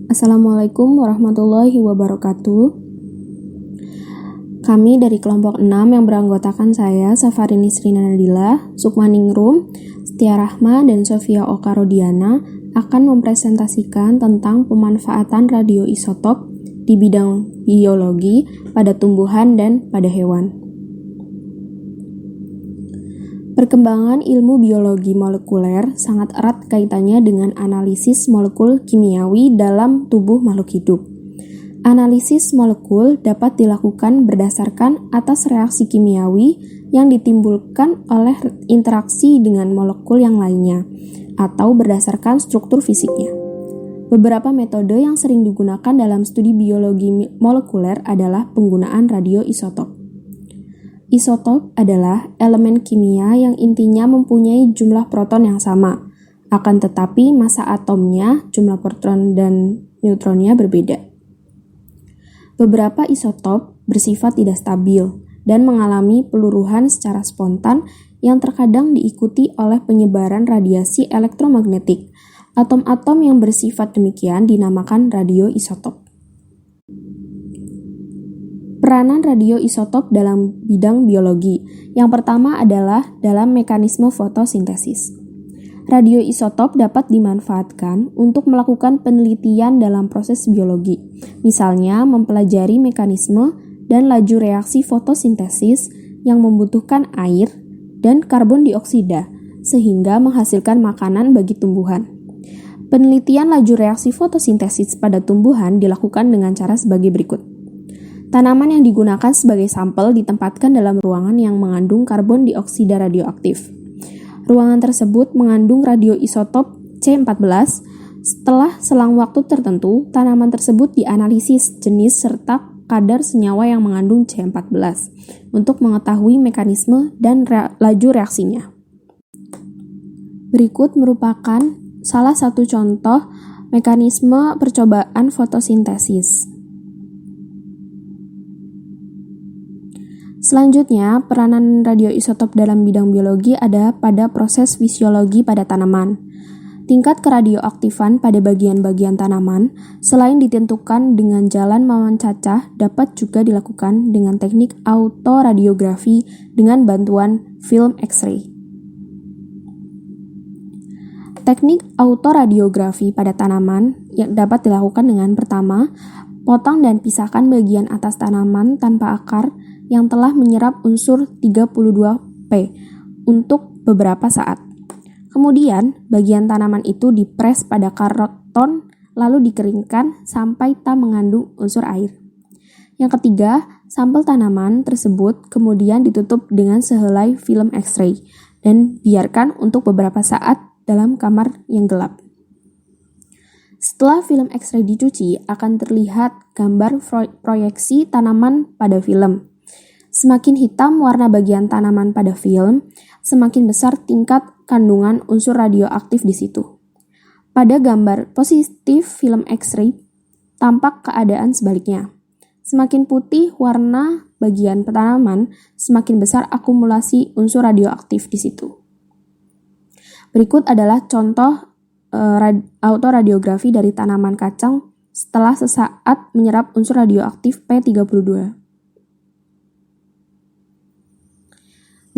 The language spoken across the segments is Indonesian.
Assalamualaikum warahmatullahi wabarakatuh. Kami dari kelompok 6 yang beranggotakan saya, Safarini Srina Nadila, Sukmaningrum, Setia Rahma, dan Sofia Okarodiana akan mempresentasikan tentang pemanfaatan radioisotop di bidang biologi pada tumbuhan dan pada hewan. Perkembangan ilmu biologi molekuler sangat erat kaitannya dengan analisis molekul kimiawi dalam tubuh makhluk hidup. Analisis molekul dapat dilakukan berdasarkan atas reaksi kimiawi yang ditimbulkan oleh interaksi dengan molekul yang lainnya, atau berdasarkan struktur fisiknya. Beberapa metode yang sering digunakan dalam studi biologi molekuler adalah penggunaan radioisotop. Isotop adalah elemen kimia yang intinya mempunyai jumlah proton yang sama, akan tetapi massa atomnya, jumlah proton dan neutronnya berbeda. Beberapa isotop bersifat tidak stabil dan mengalami peluruhan secara spontan yang terkadang diikuti oleh penyebaran radiasi elektromagnetik. Atom-atom yang bersifat demikian dinamakan radioisotop. Peranan radioisotop dalam bidang biologi. Yang pertama adalah dalam mekanisme fotosintesis. Radioisotop dapat dimanfaatkan untuk melakukan penelitian dalam proses biologi, misalnya mempelajari mekanisme dan laju reaksi fotosintesis yang membutuhkan air dan karbon dioksida, sehingga menghasilkan makanan bagi tumbuhan. Penelitian laju reaksi fotosintesis pada tumbuhan dilakukan dengan cara sebagai berikut. Tanaman yang digunakan sebagai sampel ditempatkan dalam ruangan yang mengandung karbon dioksida radioaktif. Ruangan tersebut mengandung radioisotop C14. Setelah selang waktu tertentu, tanaman tersebut dianalisis jenis serta kadar senyawa yang mengandung C14 untuk mengetahui mekanisme dan laju reaksinya. Berikut merupakan salah satu contoh mekanisme percobaan fotosintesis. Selanjutnya, peranan radioisotop dalam bidang biologi ada pada proses fisiologi pada tanaman. Tingkat keradioaktifan pada bagian-bagian tanaman, selain ditentukan dengan jalan memencacah, dapat juga dilakukan dengan teknik autoradiografi dengan bantuan film X-ray. Teknik autoradiografi pada tanaman yang dapat dilakukan dengan pertama, potong dan pisahkan bagian atas tanaman tanpa akar yang telah menyerap unsur 32P untuk beberapa saat. Kemudian, bagian tanaman itu dipres pada karton lalu dikeringkan sampai tak mengandung unsur air. Yang ketiga, sampel tanaman tersebut kemudian ditutup dengan sehelai film X-ray dan biarkan untuk beberapa saat dalam kamar yang gelap. Setelah film X-ray dicuci, akan terlihat gambar proyeksi tanaman pada film. Semakin hitam warna bagian tanaman pada film, semakin besar tingkat kandungan unsur radioaktif di situ. Pada gambar positif film X-ray, tampak keadaan sebaliknya. Semakin putih warna bagian tanaman, semakin besar akumulasi unsur radioaktif di situ. Berikut adalah contoh autoradiografi dari tanaman kacang setelah sesaat menyerap unsur radioaktif P32.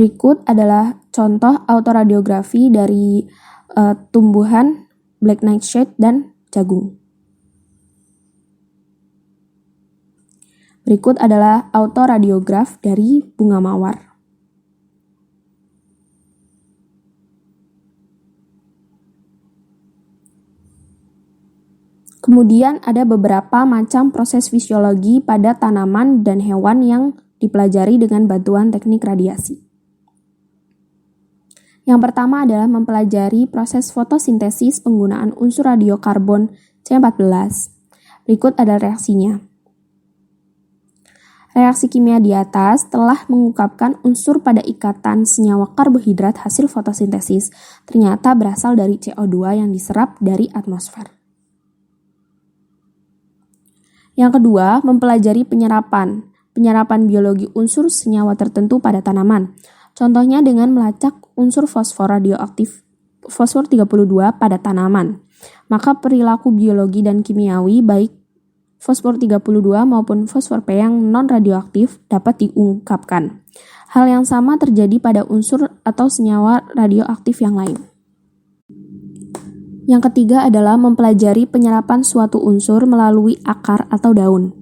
Berikut adalah contoh autoradiografi dari tumbuhan black nightshade dan jagung. Berikut adalah autoradiograf dari bunga mawar. Kemudian ada beberapa macam proses fisiologi pada tanaman dan hewan yang dipelajari dengan bantuan teknik radiasi. Yang pertama adalah mempelajari proses fotosintesis penggunaan unsur radiokarbon C14. Berikut adalah reaksinya. Reaksi kimia di atas telah mengungkapkan unsur pada ikatan senyawa karbohidrat hasil fotosintesis ternyata berasal dari CO2 yang diserap dari atmosfer. Yang kedua, mempelajari penyerapan biologi unsur senyawa tertentu pada tanaman. Contohnya dengan melacak unsur fosfor radioaktif fosfor 32 pada tanaman. Maka perilaku biologi dan kimiawi baik fosfor 32 maupun fosfor P yang non-radioaktif dapat diungkapkan. Hal yang sama terjadi pada unsur atau senyawa radioaktif yang lain. Yang ketiga adalah mempelajari penyerapan suatu unsur melalui akar atau daun.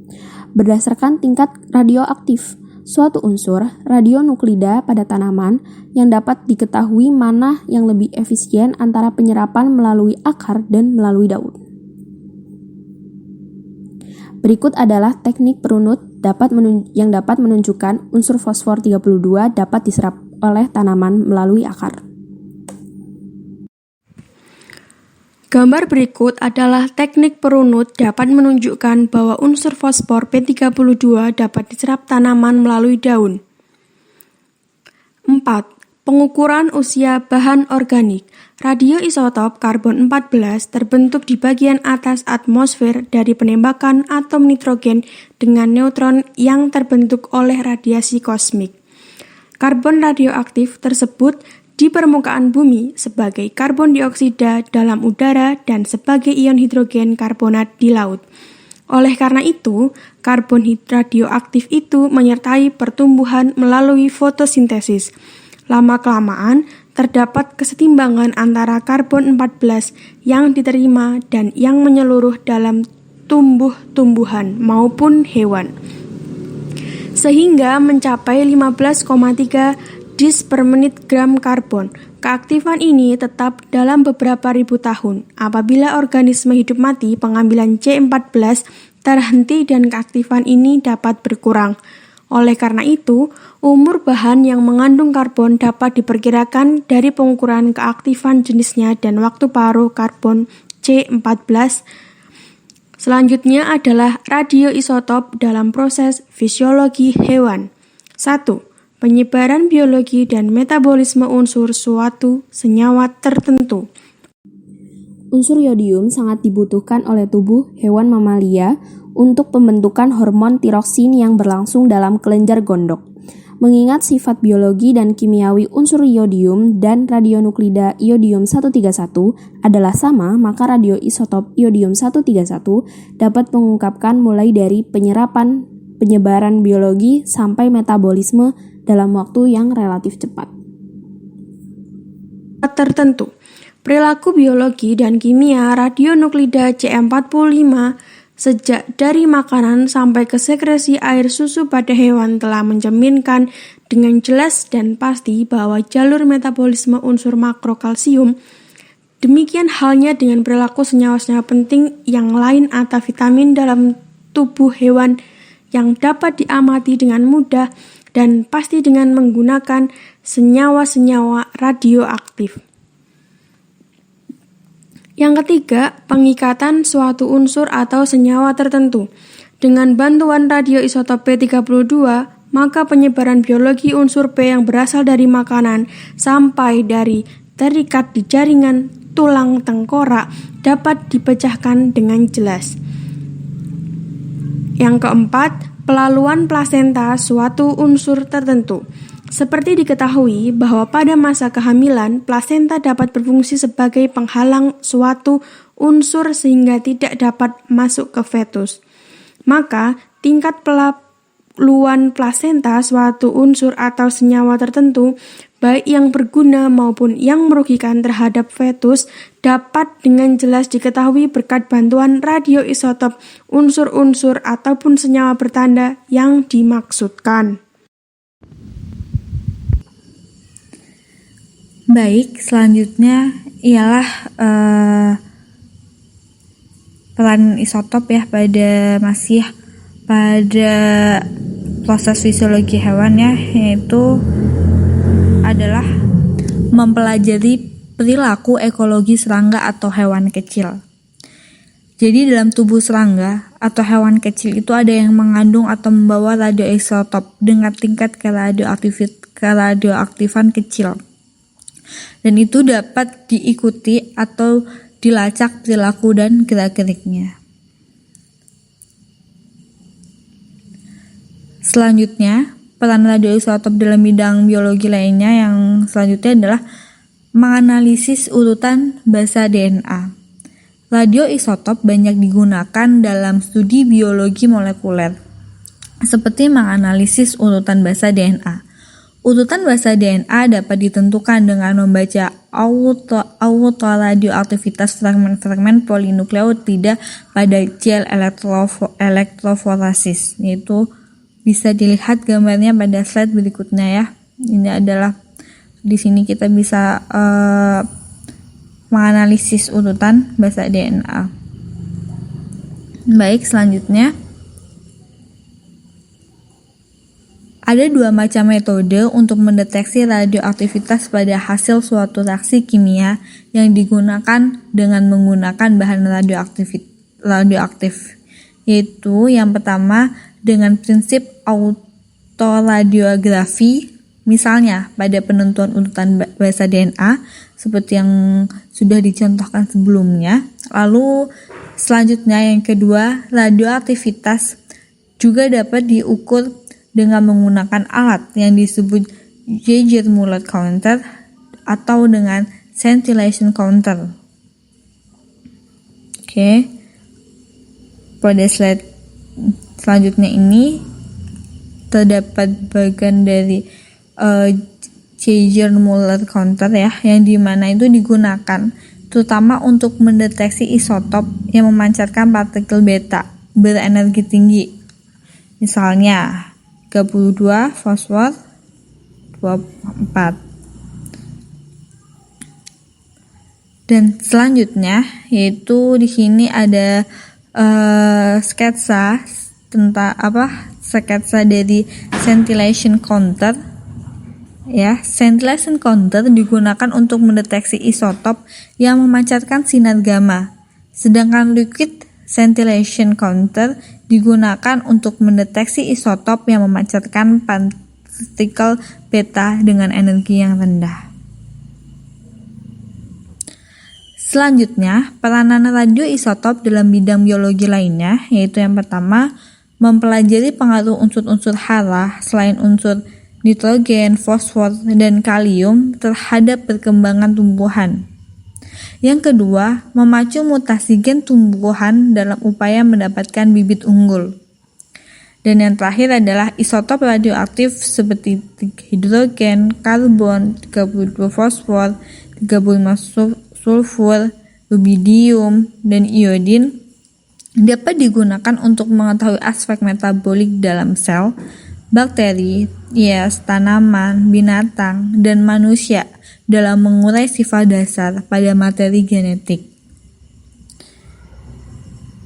Berdasarkan tingkat radioaktif, suatu unsur radionuklida pada tanaman yang dapat diketahui mana yang lebih efisien antara penyerapan melalui akar dan melalui daun. Berikut adalah teknik perunut yang dapat menunjukkan unsur fosfor 32 dapat diserap oleh tanaman melalui akar. Gambar berikut adalah teknik perunut dapat menunjukkan bahwa unsur fosfor P32 dapat diserap tanaman melalui daun. 4. Pengukuran usia bahan organik. Radioisotop karbon-14 terbentuk di bagian atas atmosfer dari penembakan atom nitrogen dengan neutron yang terbentuk oleh radiasi kosmik. Karbon radioaktif tersebut di permukaan bumi sebagai karbon dioksida dalam udara dan sebagai ion hidrogen karbonat di laut. Oleh karena itu, karbon radioaktif itu menyertai pertumbuhan melalui fotosintesis. Lama-kelamaan, terdapat kesetimbangan antara karbon-14 yang diterima dan yang menyeluruh dalam tumbuh-tumbuhan maupun hewan, sehingga mencapai 15,3 dis per menit gram karbon. Keaktifan ini tetap dalam beberapa ribu tahun. Apabila organisme hidup mati, pengambilan C14 terhenti dan keaktifan ini dapat berkurang. Oleh karena itu, umur bahan yang mengandung karbon dapat diperkirakan dari pengukuran keaktifan jenisnya dan waktu paruh karbon C14. Selanjutnya adalah radioisotop dalam proses fisiologi hewan. 1. Penyebaran biologi dan metabolisme unsur suatu senyawa tertentu. Unsur yodium sangat dibutuhkan oleh tubuh hewan mamalia untuk pembentukan hormon tiroksin yang berlangsung dalam kelenjar gondok. Mengingat sifat biologi dan kimiawi unsur yodium dan radionuklida yodium 131 adalah sama, maka radioisotop yodium 131 dapat mengungkapkan mulai dari penyerapan, penyebaran biologi sampai metabolisme dalam waktu yang relatif cepat. Tertentu. Perilaku biologi dan kimia radionuklida C45 sejak dari makanan sampai ke sekresi air susu pada hewan telah mencerminkan dengan jelas dan pasti bahwa jalur metabolisme unsur makrokalsium. Demikian halnya dengan perilaku senyawa-senyawa penting yang lain atau vitamin dalam tubuh hewan yang dapat diamati dengan mudah dan pasti dengan menggunakan senyawa-senyawa radioaktif. Yang ketiga, pengikatan suatu unsur atau senyawa tertentu. Dengan bantuan radioisotop P32, maka penyebaran biologi unsur P yang berasal dari makanan sampai dari terikat di jaringan tulang tengkorak dapat dipecahkan dengan jelas. Yang keempat, pelaluan plasenta suatu unsur tertentu. Seperti diketahui bahwa pada masa kehamilan, plasenta dapat berfungsi sebagai penghalang suatu unsur sehingga tidak dapat masuk ke fetus. Maka, tingkat pelaluan plasenta suatu unsur atau senyawa tertentu, baik yang berguna maupun yang merugikan terhadap fetus, dapat dengan jelas diketahui berkat bantuan radioisotop unsur-unsur ataupun senyawa bertanda yang dimaksudkan. Baik, selanjutnya ialah peran isotop ya pada proses fisiologi hewan ya, yaitu adalah mempelajari perilaku ekologi serangga atau hewan kecil. Jadi dalam tubuh serangga atau hewan kecil itu ada yang mengandung atau membawa radioisotop dengan tingkat keradioaktifan kecil. Dan itu dapat diikuti atau dilacak perilaku dan gerak-geriknya. Selanjutnya, peran radioisotop dalam bidang biologi lainnya yang selanjutnya adalah menganalisis urutan basa DNA. Radioisotop banyak digunakan dalam studi biologi molekuler, seperti menganalisis urutan basa DNA. Urutan basa DNA dapat ditentukan dengan membaca autoradioaktivitas fragmen-fragmen polinukleotida pada gel elektroforesis, yaitu bisa dilihat gambarnya pada slide berikutnya ya. Ini adalah di sini kita bisa menganalisis urutan basa DNA. Baik, selanjutnya ada dua macam metode untuk mendeteksi radioaktivitas pada hasil suatu reaksi kimia yang digunakan dengan menggunakan bahan radioaktif, yaitu yang pertama dengan prinsip autoradiografi, misalnya pada penentuan urutan basa DNA seperti yang sudah dicontohkan sebelumnya. Lalu selanjutnya yang kedua, radioaktivitas juga dapat diukur dengan menggunakan alat yang disebut Geiger-Müller counter atau dengan scintillation counter. Oke. Pada slide selanjutnya ini terdapat bagian dari Geiger-Müller counter ya, yang dimana itu digunakan terutama untuk mendeteksi isotop yang memancarkan partikel beta berenergi tinggi. Misalnya 32 fosfor 24. Dan selanjutnya yaitu di sini ada sketsa tentang sketsa dari scintillation counter. Ya, scintillation counter digunakan untuk mendeteksi isotop yang memancarkan sinar gamma. Sedangkan liquid scintillation counter digunakan untuk mendeteksi isotop yang memancarkan partikel beta dengan energi yang rendah. Selanjutnya, peranan radioisotop dalam bidang biologi lainnya, yaitu yang pertama, mempelajari pengaruh unsur-unsur hara selain unsur nitrogen, fosfor, dan kalium terhadap perkembangan tumbuhan. Yang kedua, memacu mutasi gen tumbuhan dalam upaya mendapatkan bibit unggul. Dan yang terakhir adalah isotop radioaktif seperti hidrogen, karbon, 32 fosfor, 35 sulfur, rubidium, dan iodin dapat digunakan untuk mengetahui aspek metabolik dalam sel, bakteri, hias, tanaman, binatang, dan manusia dalam mengurai sifat dasar pada materi genetik.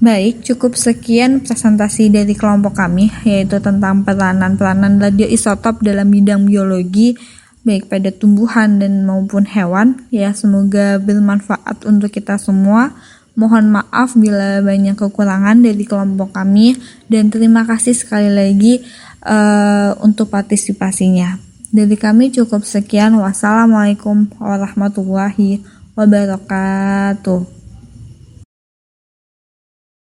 Baik, cukup sekian presentasi dari kelompok kami, yaitu tentang peranan-peranan radioisotop dalam bidang biologi, baik pada tumbuhan dan maupun hewan. Ya, semoga bermanfaat untuk kita semua. Mohon maaf bila banyak kekurangan dari kelompok kami, dan terima kasih sekali lagi untuk partisipasinya. Dari kami cukup sekian. Wassalamualaikum warahmatullahi wabarakatuh.